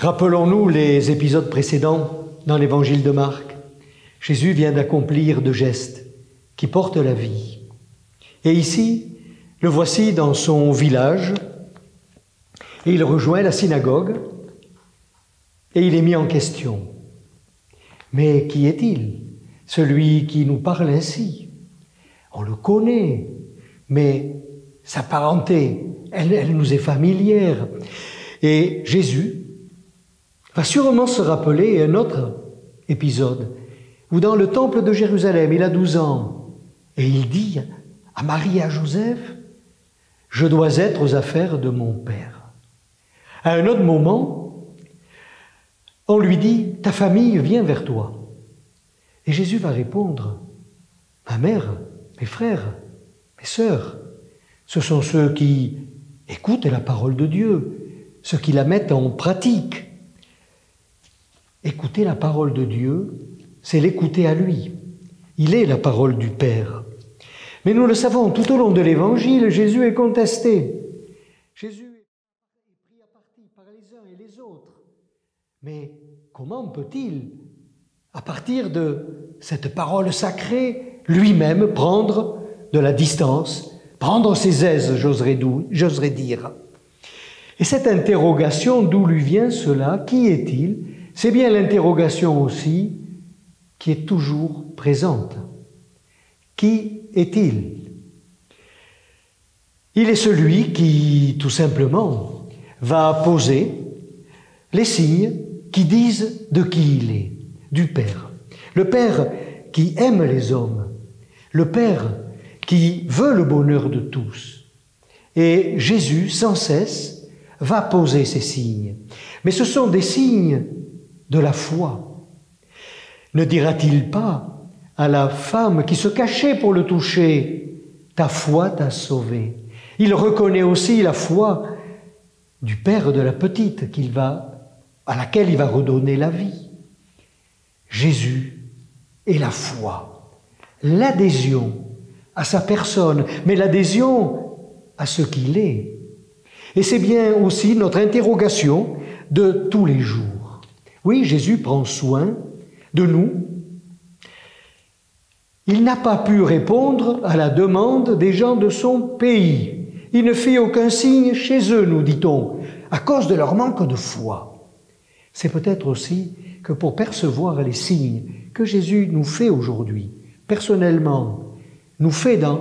Rappelons-nous les épisodes précédents dans l'évangile de Marc. Jésus vient d'accomplir deux gestes qui portent la vie. Et ici, le voici dans son village, et il rejoint la synagogue, et il est mis en question. Mais qui est-il, celui qui nous parle ainsi? On le connaît, mais sa parenté, elle nous est familière. Et Jésus va sûrement se rappeler un autre épisode où dans le temple de Jérusalem, il a 12 ans, et il dit à Marie et à Joseph, « Je dois être aux affaires de mon Père ». À un autre moment, on lui dit, « Ta famille vient vers toi ». Et Jésus va répondre, « Ma mère, mes frères, mes sœurs, ce sont ceux qui écoutent la parole de Dieu, ceux qui la mettent en pratique. » Écouter la parole de Dieu, c'est l'écouter à lui. Il est la parole du Père. Mais nous le savons, tout au long de l'Évangile, Jésus est contesté. Jésus est pris à partie par les uns et les autres. Mais comment peut-il, à partir de cette parole sacrée, lui-même prendre de la distance, prendre ses aises, j'oserais dire. Et cette interrogation, d'où lui vient cela? Qui est-il? C'est bien l'interrogation aussi qui est toujours présente. Qui est-il? Il est celui qui, tout simplement, va poser les signes qui disent de qui il est, du Père. Le Père qui aime les hommes, le Père qui veut le bonheur de tous. Et Jésus, sans cesse, va poser ces signes. Mais ce sont des signes de la foi. Ne dira-t-il pas à la femme qui se cachait pour le toucher, « Ta foi t'a sauvé ». Il reconnaît aussi la foi du père de la petite à laquelle il va redonner la vie. Jésus est la foi, l'adhésion à sa personne, mais l'adhésion à ce qu'il est. Et c'est bien aussi notre interrogation de tous les jours. Oui, Jésus prend soin de nous. Il n'a pas pu répondre à la demande des gens de son pays. Il ne fit aucun signe chez eux, nous dit-on, à cause de leur manque de foi. C'est peut-être aussi que pour percevoir les signes que Jésus nous fait aujourd'hui, personnellement, nous fait dans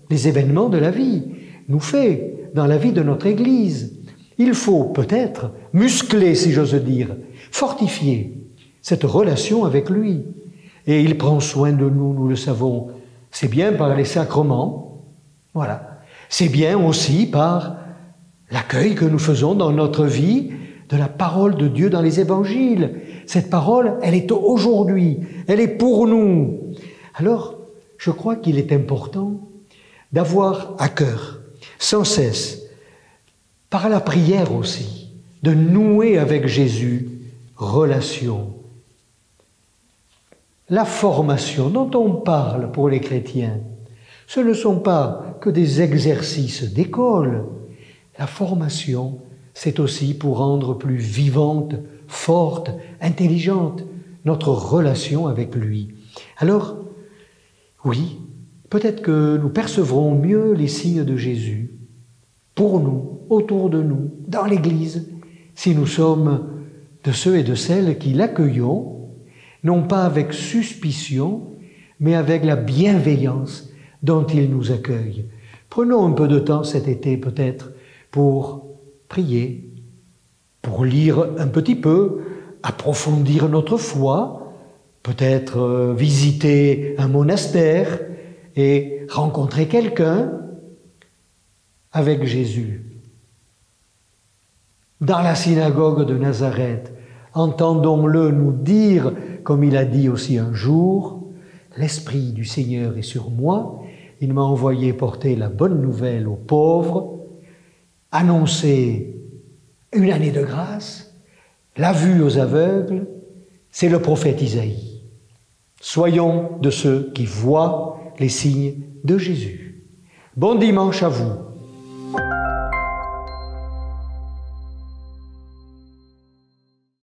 les événements de la vie, nous fait dans la vie de notre Église, il faut peut-être muscler, si j'ose dire, fortifier cette relation avec lui. Et il prend soin de nous, nous le savons. C'est bien par les sacrements, voilà. C'est bien aussi par l'accueil que nous faisons dans notre vie de la parole de Dieu dans les évangiles. Cette parole, elle est aujourd'hui, elle est pour nous. Alors, je crois qu'il est important d'avoir à cœur, sans cesse, par la prière aussi, de nouer avec Jésus relation. La formation dont on parle pour les chrétiens, ce ne sont pas que des exercices d'école. La formation, c'est aussi pour rendre plus vivante, forte, intelligente notre relation avec lui. Alors, oui, peut-être que nous percevrons mieux les signes de Jésus pour nous, autour de nous, dans l'Église, si nous sommes de ceux et de celles qui l'accueillons, non pas avec suspicion, mais avec la bienveillance dont il nous accueille. Prenons un peu de temps cet été peut-être pour prier, pour lire un petit peu, approfondir notre foi, peut-être visiter un monastère et rencontrer quelqu'un avec Jésus. Dans la synagogue de Nazareth, entendons-le nous dire, comme il a dit aussi un jour, « L'Esprit du Seigneur est sur moi, il m'a envoyé porter la bonne nouvelle aux pauvres, annoncer une année de grâce, la vue aux aveugles, c'est le prophète Isaïe. Soyons de ceux qui voient les signes de Jésus. Bon dimanche à vous.